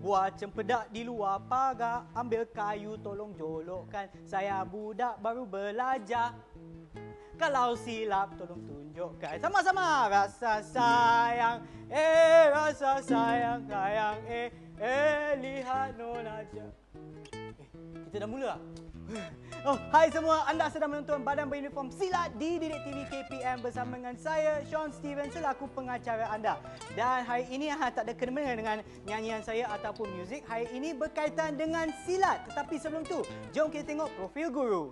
Buat cempedak di luar pagar, ambil kayu tolong jolokkan. Saya budak baru belajar. Kalau silap tolong tunjukkan. Sama-sama. Rasa sayang, rasa sayang, sayang, lihat nona aja. Kita dah mula. Oh, hai semua, anda sedang menonton Badan Beruniform Silat di Didik TV KPM bersama dengan saya, Sean Steven, selaku pengacara anda. Dan hari ini tak ada kena-mengena dengan nyanyian saya ataupun muzik. Hari ini berkaitan dengan silat. Tetapi sebelum tu, jom kita tengok profil guru.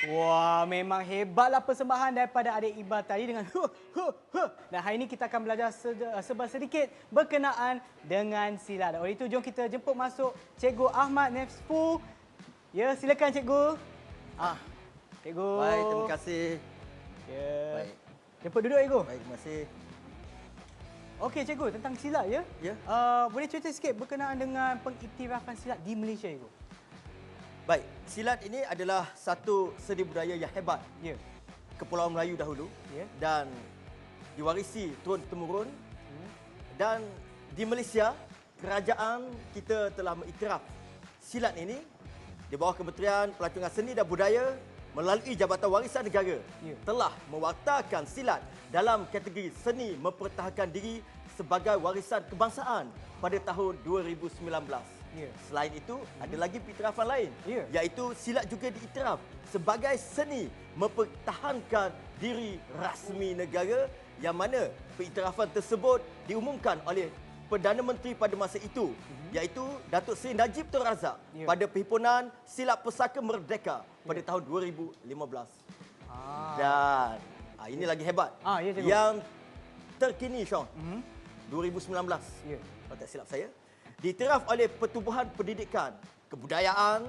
Wah, memang hebatlah persembahan daripada adik Iqbal tadi dengan Dan hari ini kita akan belajar sedikit berkenaan dengan silat. Oleh itu, jom kita jemput masuk Cikgu Ahmad Nefsfu. Ya, silakan Cikgu. Cikgu. Baik, terima kasih. Ya. Baik. Jemput duduk, Cikgu. Baik, terima kasih. Okey, Cikgu, tentang silat ya. Ya. Boleh cerita sikit berkenaan dengan pengiktirafan silat di Malaysia, Cikgu? Baik, silat ini adalah satu seni budaya yang hebat. Ya. Kepulauan Melayu dahulu. Ya. Dan diwarisi turun-temurun. Dan di Malaysia, kerajaan kita telah mengiktiraf silat ini di bawah Kementerian Pelancongan Seni dan Budaya melalui Jabatan Warisan Negara telah mewatakkan silat dalam kategori seni mempertahankan diri sebagai warisan kebangsaan pada tahun 2019. Selain itu, ada lagi pengiktirafan lain, iaitu silat juga diiktiraf sebagai seni mempertahankan diri rasmi negara, yang mana pengiktirafan tersebut diumumkan oleh Perdana Menteri pada masa itu, iaitu Datuk Seri Najib Tun Razak pada Perhimpunan Silat Pesaka Merdeka pada tahun 2015. Dan ini lagi hebat. Yang terkini, Sean, 2019, kalau tak silap saya, diiktiraf oleh Pertubuhan Pendidikan, Kebudayaan,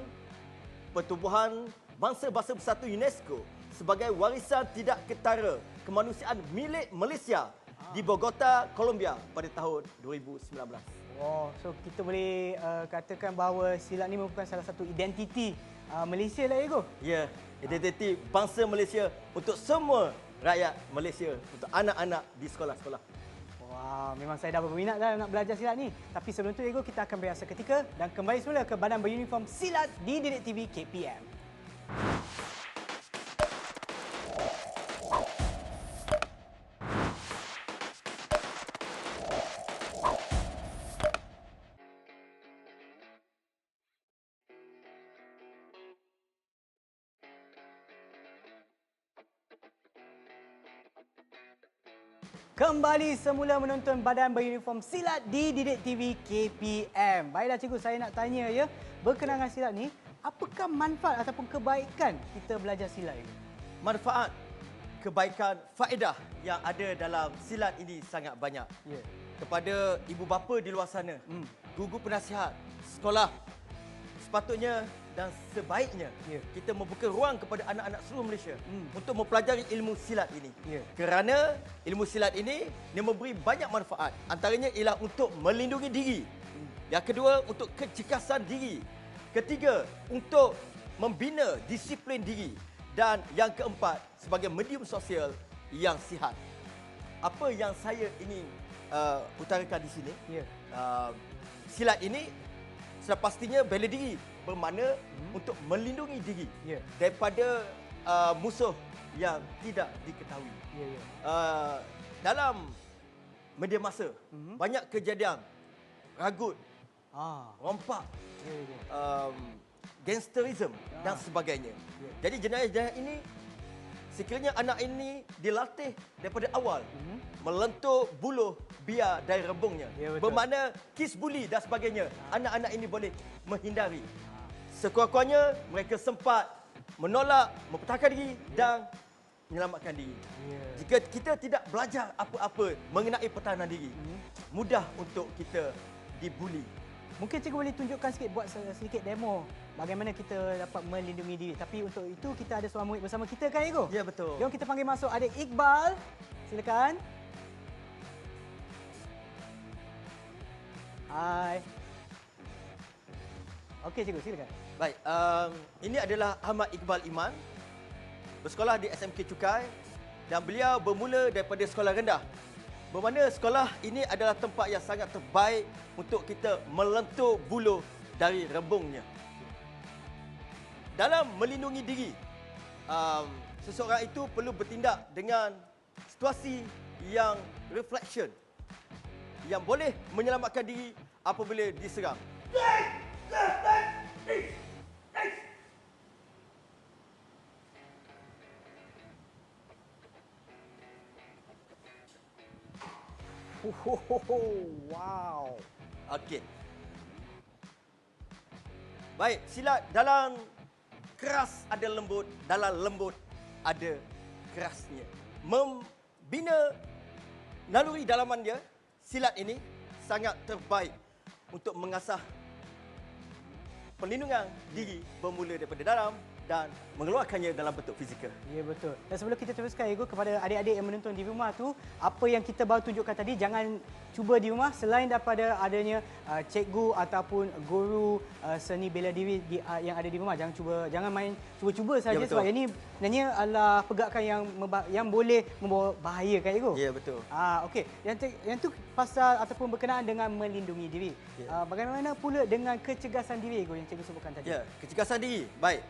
Pertubuhan Bangsa-Bangsa Bersatu UNESCO sebagai warisan tidak ketara kemanusiaan milik Malaysia di Bogota, Colombia pada tahun 2019. Oh, so kita boleh katakan bahawa silat ni merupakan salah satu identiti Malaysia lah, Cikgu. Ya, identiti bangsa Malaysia untuk semua rakyat Malaysia, untuk anak-anak di sekolah-sekolah. Wah, memang saya dah berminat dah nak belajar silat ni. Tapi sebelum tu, Cikgu, kita akan berehat seketika dan kembali semula ke Badan Beruniform Silat di Didik TV KPM. Kembali semula menonton Badan Beruniform Silat di Didik TV KPM. Baiklah, Cikgu, saya nak tanya ya, berkenaan dengan silat ni, apakah manfaat ataupun kebaikan kita belajar silat ini? Manfaat, kebaikan, faedah yang ada dalam silat ini sangat banyak. Kepada ibu bapa di luar sana, guru penasihat, sekolah, sepatutnya dan sebaiknya kita membuka ruang kepada anak-anak seluruh Malaysia untuk mempelajari ilmu silat ini. Kerana ilmu silat ini memberi banyak manfaat. Antaranya ialah untuk melindungi diri. Yang kedua, untuk kecekasan diri. Ketiga, untuk membina disiplin diri. Dan yang keempat, sebagai medium sosial yang sihat. Apa yang saya ingin utarakan di sini, silat ini sudah pastinya bela diri, bermakna untuk melindungi diri daripada musuh yang tidak diketahui. Dalam media masa, banyak kejadian ragut rompak, Ya, ya. gangsterism dan sebagainya. Jadi jenayah-jenayah ini sekiranya anak ini dilatih daripada awal melentur buluh biar dari rebungnya. Ya, betul. Bermakna kiss bully dan sebagainya. Anak-anak ini boleh menghindari. Sekurang-kurangnya mereka sempat menolak, mempertahankan diri dan menyelamatkan diri. Ya. Jika kita tidak belajar apa-apa mengenai pertahanan diri, mudah untuk kita dibuli. Mungkin cikgu boleh tunjukkan sikit, buat sedikit demo bagaimana kita dapat melindungi diri. Tapi untuk itu kita ada seorang murid bersama kita kan, Ego? Ya, betul. Jom kita panggil masuk adik Iqbal. Silakan. Hai. Okey cikgu, silakan. Baik, ini adalah Ahmad Iqbal Iman, bersekolah di SMK Cukai dan beliau bermula daripada sekolah rendah. Bermakna sekolah ini adalah tempat yang sangat terbaik untuk kita melentur buluh dari rebungnya. Dalam melindungi diri, seseorang itu perlu bertindak dengan situasi yang reflection, yang boleh menyelamatkan diri apabila diserang. Wow. Okey. Baik, silat dalam keras ada lembut, dalam lembut ada kerasnya. Membina naluri dalaman dia, silat ini sangat terbaik untuk mengasah perlindungan diri bermula daripada dalam dan mengeluarkannya dalam bentuk fizikal. Ya, betul. Dan sebelum kita teruskan, Ego, kepada adik-adik yang menonton di rumah tu, apa yang kita baru tunjukkan tadi, jangan cuba di rumah selain daripada adanya cikgu ataupun guru seni bela diri yang ada di rumah. Jangan main cuba-cuba saja, Ya, betul. sebab ini sebenarnya adalah pergerakan yang boleh membawa bahaya kan, Ego? Ya, betul. Okey. Yang tu pasal ataupun berkenaan dengan melindungi diri. Ya. Bagaimana pula dengan kecergasan diri, Ego, yang cikgu sebutkan tadi? Ya, kecergasan diri. Baik.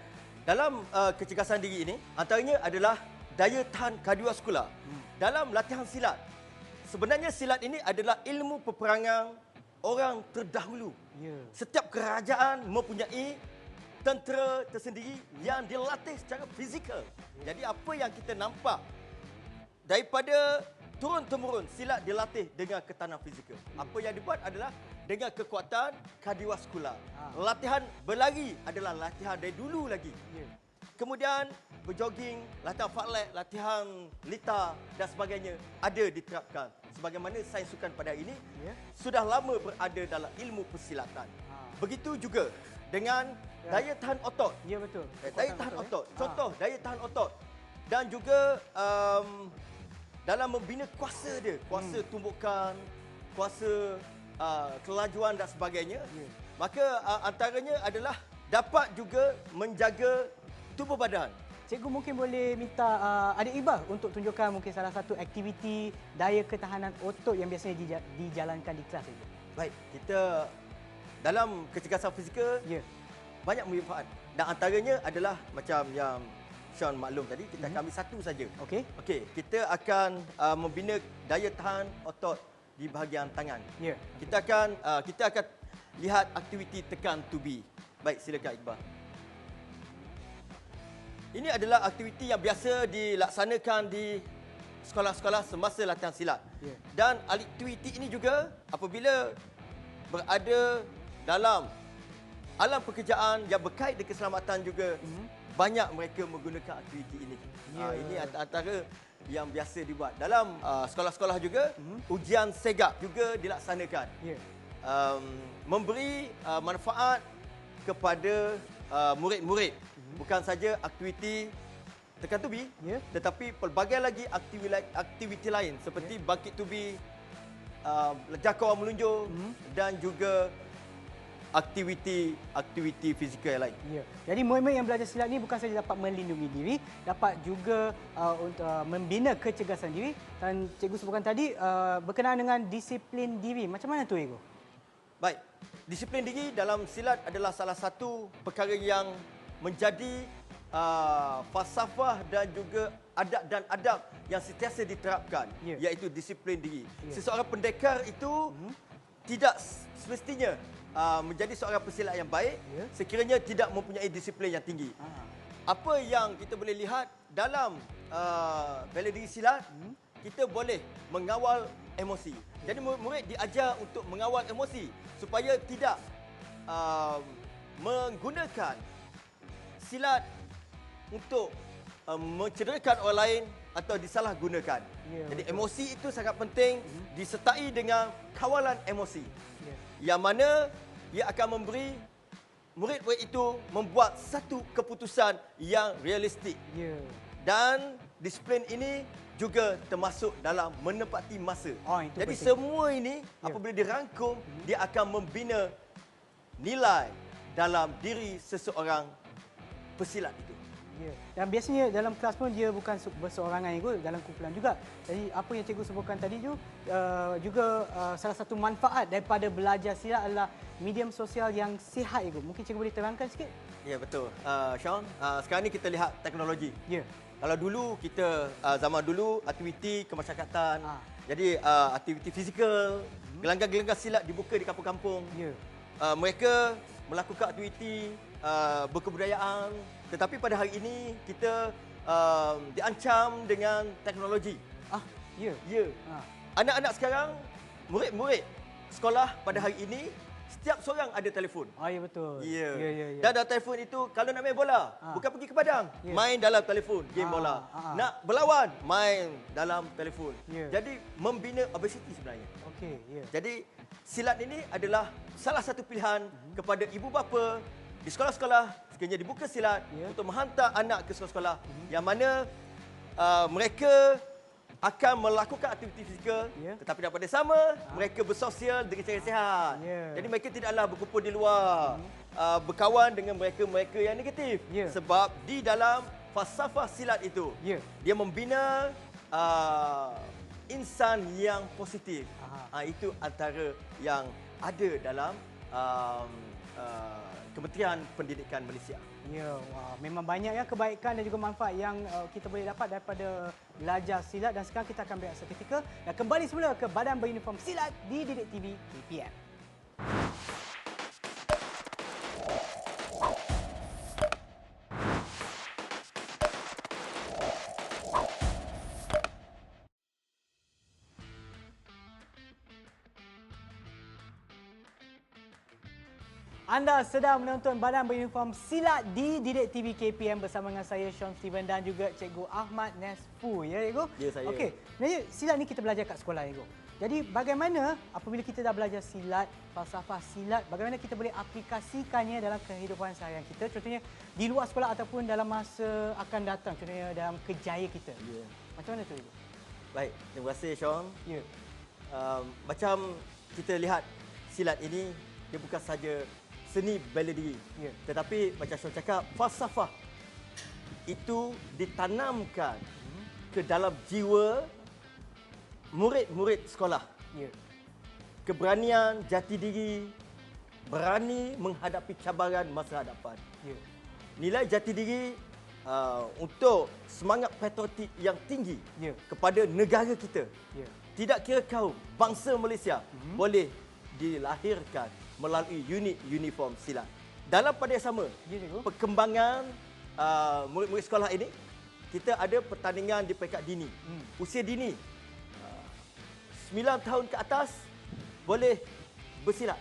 Dalam kecergasan diri ini, antaranya adalah daya tahan kardiovaskular. Dalam latihan silat, sebenarnya silat ini adalah ilmu peperangan orang terdahulu. Ya. Setiap kerajaan mempunyai tentera tersendiri yang dilatih secara fizikal. Jadi apa yang kita nampak daripada turun-temurun silat dilatih dengan ketahanan fizikal. Apa yang dibuat adalah dengan kekuatan kardiovaskular. Latihan berlari adalah latihan dari dulu lagi. Ya. Kemudian berjoging, latihan fartlek, latihan lita dan sebagainya ada diterapkan. Sebagaimana sains sukan pada hari ini Ya. sudah lama berada dalam ilmu persilatan. Begitu juga dengan daya tahan otot. Ya, betul. Daya tahan otot. Contoh daya tahan otot. Dan juga dalam membina kuasa dia, kuasa tumbukan, kuasa kelajuan dan sebagainya. Maka antaranya adalah dapat juga menjaga tubuh badan. Cikgu mungkin boleh minta adik Iqbal untuk tunjukkan mungkin salah satu aktiviti daya ketahanan otot yang biasanya dijalankan di kelas itu. Baik, kita dalam kecergasan fizikal Ya. banyak manfaat. Dan antaranya adalah macam yang Sean maklum tadi, kita akan ambil satu saja. Okey. Okey, kita akan membina daya tahan otot di bahagian tangan. Ya. Kita akan lihat aktiviti tekan tubi. Baik, silakan Iqbal. Ini adalah aktiviti yang biasa dilaksanakan di sekolah-sekolah semasa latihan silat. Ya. Dan aktiviti ini juga apabila berada dalam alam pekerjaan yang berkait dengan keselamatan juga, banyak mereka menggunakan aktiviti ini. Ya. Ini antara yang biasa dibuat. Dalam sekolah-sekolah juga, ujian segak juga dilaksanakan. Ya. Memberi manfaat kepada murid-murid. Bukan saja aktiviti tekan tubi, Ya. tetapi pelbagai lagi aktiviti lain seperti bangkit tubi, jaka orang melunjur dan juga aktiviti fizikal yang lain. Ya. Jadi murid-murid yang belajar silat ni bukan saja dapat melindungi diri, dapat juga untuk membina kecergasan diri, dan cikgu sebutkan tadi berkenaan dengan disiplin diri. Macam mana tu, Ego? Baik, disiplin diri dalam silat adalah salah satu perkara yang menjadi falsafah dan juga adab yang sentiasa diterapkan, Ya. iaitu disiplin diri. Ya. Seseorang pendekar itu tidak semestinya menjadi seorang pesilat yang baik sekiranya tidak mempunyai disiplin yang tinggi. Apa yang kita boleh lihat dalam bela diri silat, kita boleh mengawal emosi. Jadi murid diajar untuk mengawal emosi supaya tidak menggunakan silat untuk mencederakan orang lain atau disalahgunakan. Jadi emosi itu sangat penting disertai dengan kawalan emosi. Yang mana ia akan memberi murid-murid itu membuat satu keputusan yang realistik. Dan disiplin ini juga termasuk dalam menepati masa. Jadi penting. Semua ini apabila dirangkum, dia akan membina nilai dalam diri seseorang pesilat itu. Dan biasanya dalam kelas pun dia bukan berseorangan juga, dalam kumpulan juga. Jadi apa yang cikgu sebutkan tadi tu juga salah satu manfaat daripada belajar silat adalah medium sosial yang sihat itu. Mungkin cikgu boleh terangkan sikit? Ya, betul. Sean, sekarang ni kita lihat teknologi. Kalau dulu kita zaman dulu aktiviti kemasyarakatan. Jadi aktiviti fizikal, gelanggang-gelanggang silat dibuka di kampung-kampung. Mereka melakukan aktiviti berkebudayaan, tetapi pada hari ini kita diancam dengan teknologi. Anak-anak sekarang, murid-murid sekolah pada hari ini setiap seorang ada telefon. Ya, betul. Dan dalam telefon itu kalau nak main bola, bukan pergi ke padang, main dalam telefon game bola. Nak berlawan, main dalam telefon. Jadi membina obesiti sebenarnya. Jadi silat ini adalah salah satu pilihan kepada ibu bapa di sekolah-sekolah sekiranya dibuka silat untuk menghantar anak ke sekolah-sekolah yang mana mereka akan melakukan aktiviti fizikal tetapi dalam pada sama mereka bersosial dengan cara sihat. Jadi mereka tidaklah berkumpul di luar berkawan dengan mereka-mereka yang negatif sebab di dalam falsafah silat itu dia membina insan yang positif. Itu antara yang ada dalam Kementerian Pendidikan Malaysia. Memang banyak ya kebaikan dan juga manfaat yang kita boleh dapat daripada belajar silat, dan sekarang kita akan berehat seketika dan kembali semula ke Badan Beruniform Silat di Didik TV KPM. Anda sedang menonton Badan Beruniform Silat di Didik TV KPM bersama dengan saya Sean Steven dan juga Cikgu Ahmad Nesfu. Ya, Cikgu? Ya, saya. Okey, sebenarnya silat ni kita belajar kat sekolah, Cikgu. Jadi bagaimana apabila kita dah belajar silat, falsafah silat, bagaimana kita boleh aplikasikannya dalam kehidupan seharian kita, contohnya di luar sekolah ataupun dalam masa akan datang, contohnya dalam kerjaya kita. Macam mana tu, Cikgu? Baik, terima kasih Sean. Macam kita lihat silat ini, dia bukan saja seni bela diri. Tetapi macam Sean cakap, falsafah itu ditanamkan ke dalam jiwa murid-murid sekolah. Keberanian, jati diri, berani menghadapi cabaran masa hadapan. Nilai jati diri untuk semangat patriotik yang tinggi kepada negara kita. Tidak kira kaum, bangsa Malaysia boleh dilahirkan melalui unit uniform silat. Dalam pada yang sama, perkembangan murid-murid sekolah ini, kita ada pertandingan di peringkat dini. Usia dini, 9 tahun ke atas boleh bersilat.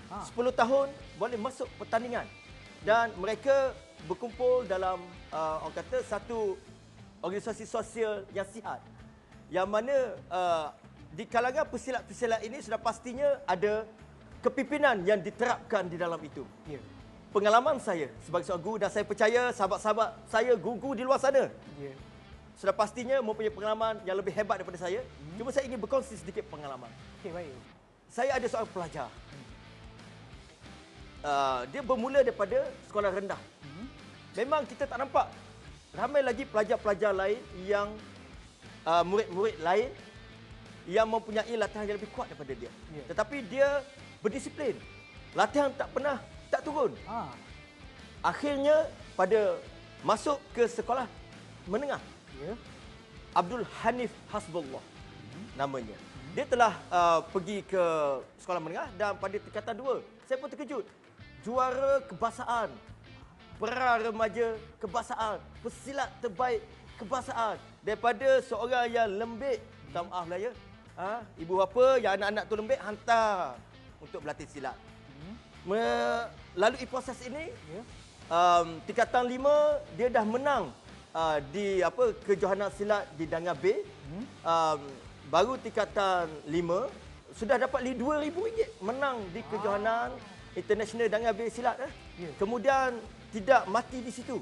10 tahun boleh masuk pertandingan. Dan mereka berkumpul dalam orang kata satu organisasi sosial yang sihat. Yang mana di kalangan pesilat-pesilat ini sudah pastinya ada kepimpinan yang diterapkan di dalam itu. Pengalaman saya sebagai seorang guru, dan saya percaya sahabat-sahabat saya guru-guru di luar sana sudah pastinya mempunyai pengalaman yang lebih hebat daripada saya. Cuma saya ingin berkongsi sedikit pengalaman. Baik. Saya ada seorang pelajar. Dia bermula daripada sekolah rendah. Memang kita tak nampak ramai lagi pelajar-pelajar lain yang murid-murid lain yang mempunyai latihan yang lebih kuat daripada dia. Tetapi dia berdisiplin. Latihan tak turun. Akhirnya pada masuk ke sekolah menengah. Abdul Hanif Hasbullah namanya. Dia telah pergi ke sekolah menengah dan pada tingkatan 2 Saya pun terkejut. Juara kebangsaan, pra remaja kebangsaan, pesilat terbaik kebangsaan daripada seorang yang lembik. Minta maaf lah ya. Ibu bapa yang anak-anak tu lembik hantar untuk berlatih silat. Melalui proses ini, tingkatan 5 dia dah menang di kejohanan silat di Danga Bay. Baru tingkatan 5 sudah dapat RM2,000 menang di kejohanan international Danga Bay silat. Kemudian tidak mati di situ.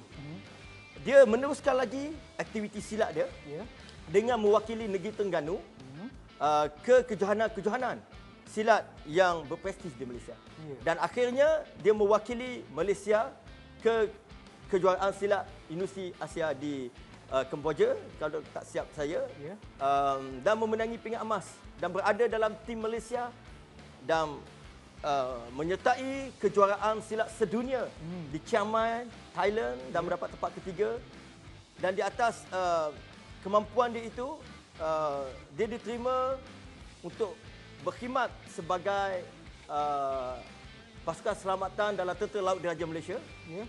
Dia meneruskan lagi aktiviti silat dia dengan mewakili negeri Terengganu ke kejohanan-kejohanan silat yang berprestij di Malaysia. Dan akhirnya dia mewakili Malaysia ke kejuaraan silat Universiti Asia di Kemboja, kalau tak siap saya, dan memenangi pingat emas dan berada dalam tim Malaysia dan menyertai kejuaraan silat sedunia di Chiang Mai, Thailand dan mendapat tempat ketiga. Dan di atas kemampuan dia itu, dia diterima untuk berkhidmat sebagai pasukan selamatan dalam Tentera Laut Diraja Malaysia.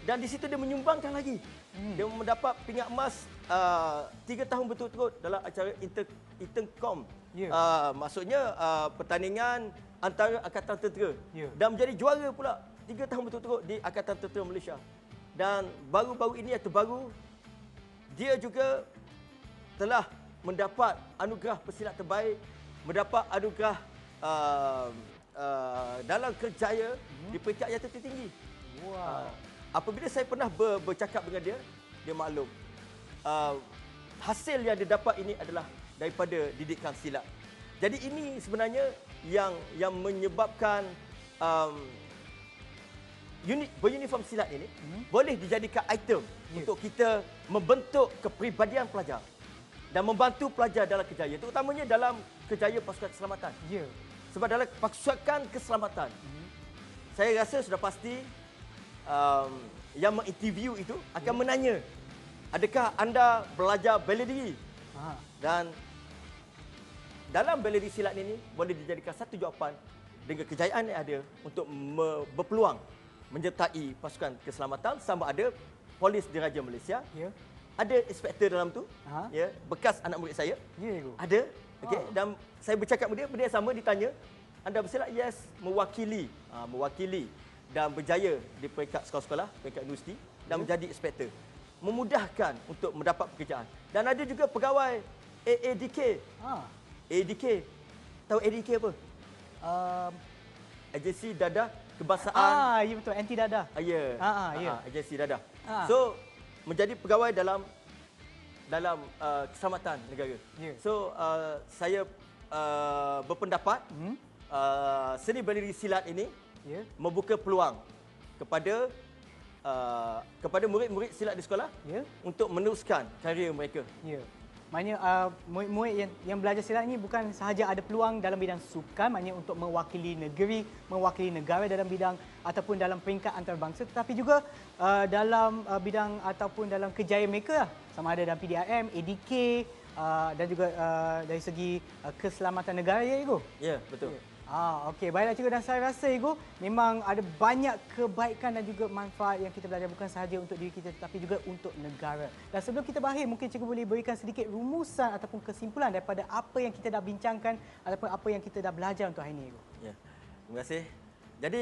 Dan di situ dia menyumbangkan lagi. Dia mendapat pingat emas 3 tahun berturut-turut dalam acara Intercom. Maksudnya pertandingan antara Angkatan Tentera. Dan menjadi juara pula 3 tahun berturut-turut di Angkatan Tentera Malaysia. Dan baru-baru ini atau baru, dia juga telah mendapat anugerah pesilat terbaik, mendapat anugerah dalam kerjaya di peringkat yang tertinggi. Apabila saya pernah bercakap dengan dia, dia maklum hasil yang dia dapat ini adalah daripada didikan silat. Jadi ini sebenarnya yang menyebabkan unit beruniform silat ini boleh dijadikan item untuk kita membentuk kepribadian pelajar dan membantu pelajar dalam kerjaya, terutamanya dalam kerjaya pasukan keselamatan. Sebab dalam pasukan keselamatan, saya rasa sudah pasti yang menginterview itu akan menanya, adakah anda belajar bela diri? Dan dalam bela diri silat ini boleh dijadikan satu jawapan dengan kejayaan yang ada untuk berpeluang menyertai pasukan keselamatan sama ada Polis Diraja Malaysia. Ada inspektor dalam tu, bekas anak murid saya. Ada. Okey, dan saya bercakap dengan dia, benda yang sama ditanya, anda bersilat? Yes, mewakili dan berjaya di peringkat sekolah-sekolah, peringkat universiti dan menjadi inspektor. Memudahkan untuk mendapat pekerjaan. Dan ada juga pegawai AADK. AADK. Tahu AADK apa? Agensi Dadah Kebangsaan. Ya betul, anti dadah. Agensi Dadah. So, menjadi pegawai dalam keselamatan negara. So, saya berpendapat seni bela diri silat ini membuka peluang kepada murid-murid silat di sekolah untuk meneruskan karier mereka. Maknanya murid-murid yang belajar silat ini bukan sahaja ada peluang dalam bidang sukan, maknanya untuk mewakili negeri, mewakili negara dalam bidang ataupun dalam peringkat antarabangsa, tetapi juga dalam bidang ataupun dalam kerjaya mereka lah. Sama ada dalam PDRM, ADK dan juga dari segi keselamatan negara, ya Ego? Ya, betul. Okey, baiklah cikgu, dan saya rasa Ego memang ada banyak kebaikan dan juga manfaat yang kita belajar bukan sahaja untuk diri kita tetapi juga untuk negara. Dan sebelum kita berakhir, mungkin cikgu boleh berikan sedikit rumusan ataupun kesimpulan daripada apa yang kita dah bincangkan ataupun apa yang kita dah belajar untuk hari ini, Ego. Ya, terima kasih. Jadi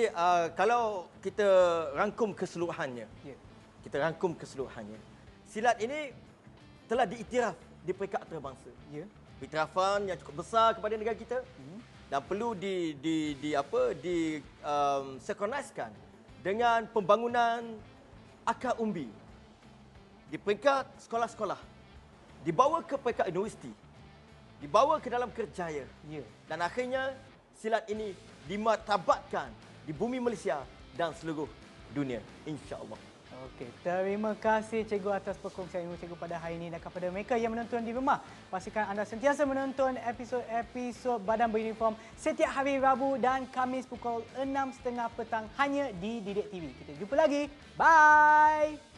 kalau kita rangkum keseluruhannya, silat ini telah diiktiraf di peringkat antarabangsa. Iktirafan yang cukup besar kepada negara kita. Dan perlu sinkroniskan dengan pembangunan akar umbi di peringkat sekolah-sekolah, dibawa ke peringkat universiti, dibawa ke dalam kerjaya, dan akhirnya silat ini dimartabatkan di bumi Malaysia dan seluruh dunia, insya-Allah. Okey, terima kasih cikgu atas perkongsian ilmu cikgu pada hari ini, dan kepada mereka yang menonton di rumah, pastikan anda sentiasa menonton episod-episod Badan Beruniform setiap hari Rabu dan Khamis pukul 6.30 petang hanya di Didik TV. Kita jumpa lagi. Bye.